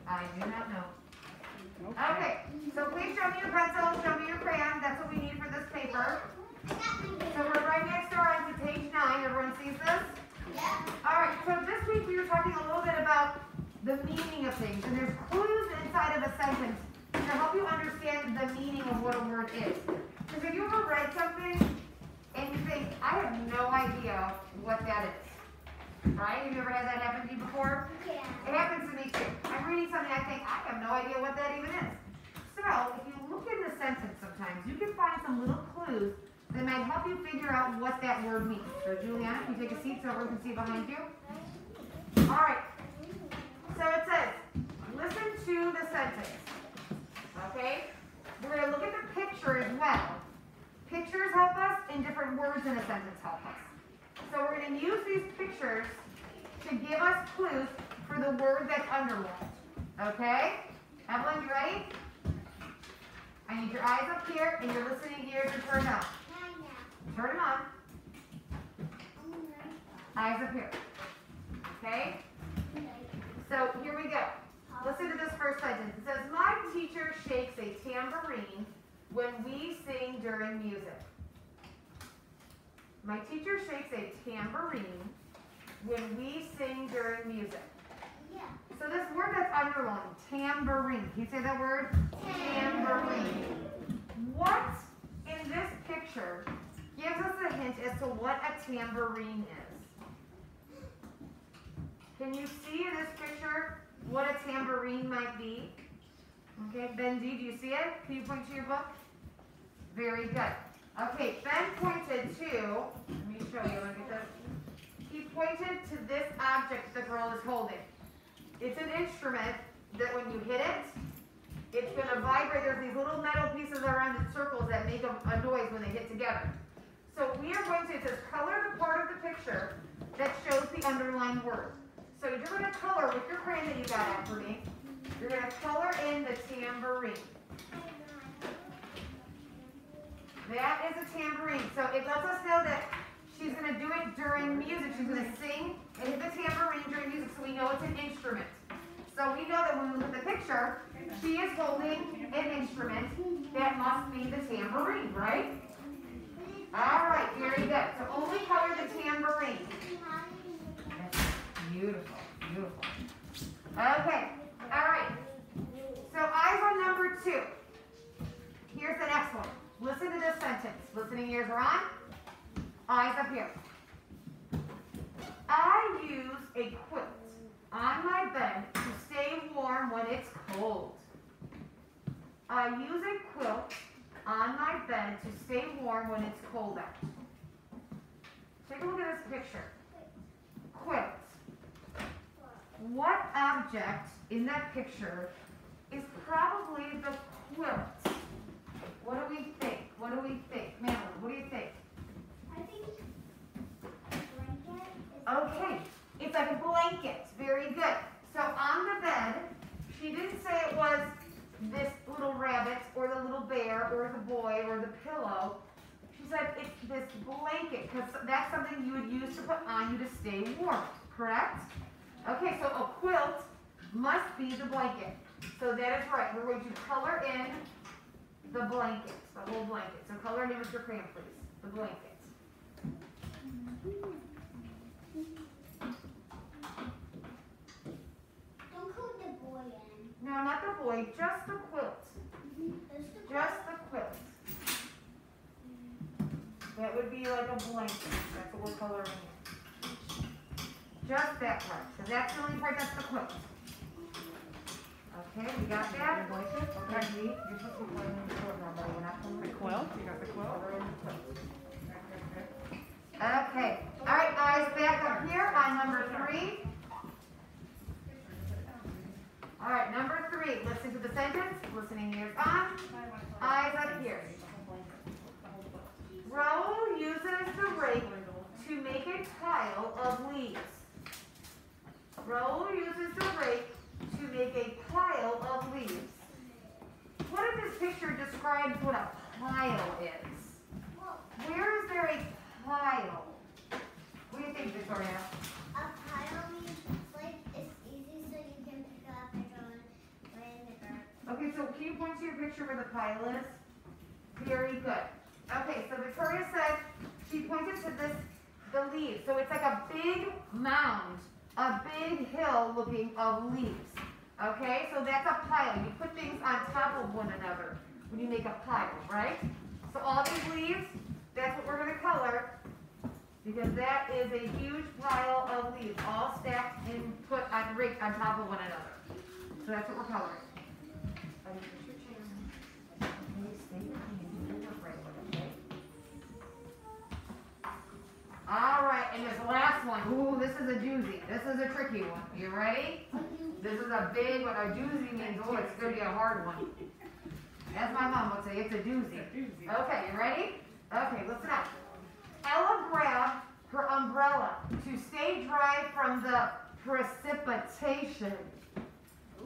I do not know. Okay, so please show me your pencil, show me your crayon. That's what we need for this paper. So we're right next door on to page 9. Everyone sees this? Yeah. All right, so this week we were talking a little bit about the meaning of things. And there's clues inside of a sentence to help you understand the meaning of what a word is. Because have you ever read something and you think, I have no idea what that is? Right? Have you ever had that happen to you before? Yeah. It happens to me too. I'm reading something I think, I have no idea what that even is. So, if you look in the sentence sometimes, you can find some little clues that might help you figure out what that word means. So, Juliana, can you take a seat so everyone can see behind you? All right. So it says, listen to the sentence. Okay? We're going to look at the picture as well. Pictures help us, and different words in a sentence help us. So we're going to use these pictures to give us clues for the word that's underlined. Okay? Evelyn, you ready? I need your eyes up here and your listening ears are turned on. Turn them on. Eyes up here. Okay? So here we go. Listen to this first sentence. It says, my teacher shakes a tambourine when we sing during music. My teacher shakes a tambourine when we sing during music. Yeah. So this word that's underlined, tambourine. Can you say that word? Tambourine. What in this picture gives us a hint as to what a tambourine is? Can you see in this picture what a tambourine might be? Okay, Benji, do you see it? Can you point to your book? Very good. Okay, Ben pointed to, let me show you, let me get this. He pointed to this object the girl is holding. It's an instrument that when you hit it, it's going to vibrate. There's these little metal pieces around in circles that make a noise when they hit together. So we are going to, it says, color the part of the picture that shows the underlined word. So you're going to color with your crayon that you got out for me. You're going to color in the tambourine. That is a tambourine. So it lets us know that she's going to do it during music. She's going to sing and hit the tambourine during music, so we know it's an instrument. So we know that when we look at the picture, she is holding an instrument that must be the tambourine, right? All right, very good. So only color the tambourine. That's beautiful, beautiful. Okay, all right. So eyes on number 2. Here's the next one. Listen to this sentence. Listening ears are on. Eyes up here. I use a quilt on my bed to stay warm when it's cold. I use a quilt on my bed to stay warm when it's cold out. Take a look at this picture. Quilt. What object in that picture is probably the quilt? What do we think? What do we think? Madeline, what do you think? I think a blanket. Okay, it's like a blanket. Very good. So on the bed, she didn't say it was this little rabbit or the little bear or the boy or the pillow. She said it's this blanket because that's something you would use to put on you to stay warm, correct? Okay, so a quilt must be the blanket. So that is right. We're going to color in the blanket, the whole blanket. So color it in with your crayon, please. The blanket. Don't put the boy in. No, not the boy, just the quilt. Just the quilt. That would be like a blanket. That's what we're coloring in. Just that part. So that's the only part, that's the quilt. Okay, we got that. Blanket? Okay. You're supposed to be playing in the quilt normally. We're not playing the quilt. You got the quilt? Okay. All right, eyes back up here on number 3. All right, number 3. Listen to the sentence. Listening ears on. Eyes up here. Raul uses the rake to make a pile of leaves. Raul uses the rake to make a pile of leaves. What if this picture describes what a pile is? Where is there a pile? What do you think, Victoria? A pile means like it's easy so you can pick up and go so can you point to your picture where the pile is? Very good. Okay, so Victoria said she pointed to the leaves. So it's like a big mound, a big hill looking of leaves. Okay, so that's a pile. You put things on top of one another when you make a pile, right? So all these leaves, that's what we're going to color, because that is a huge pile of leaves, all stacked and put on raked on top of one another. So that's what we're coloring. All right, and this last one. Ooh, this is a doozy. This is a tricky one. You ready? This is a big one. A doozy means, oh, it's going to be a hard one. As my mom would say, it's a doozy. Okay, you ready? Okay, listen up. Ella grabbed her umbrella to stay dry from the precipitation.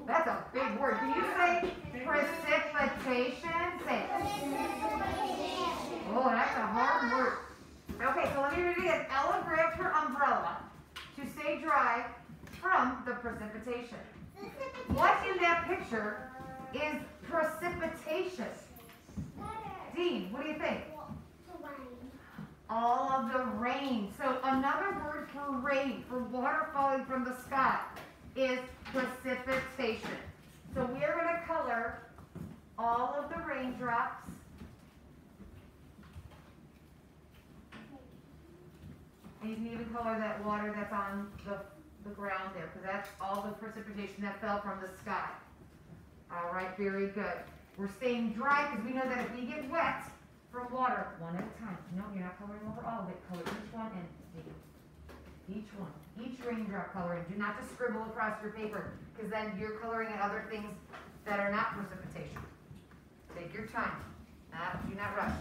That's a big word. Can you say precipitation? Say it. Oh, that's a hard word. Okay, so let me read it again. Ella grabbed her umbrella to stay dry from the precipitation. What in that picture is precipitation? Dean, what do you think? All of the rain. So another word for rain, for water falling from the sky, is precipitation. So we are going to color all of the raindrops. And you can even color that water that's on the ground there, because that's all the precipitation that fell from the sky. All right, very good. We're staying dry because we know that if we get wet from water, one at a time. No, you're not coloring over all of it. Color each one and each one. Each raindrop coloring. Do not just scribble across your paper, because then you're coloring in other things that are not precipitation. Take your time. Do not rush.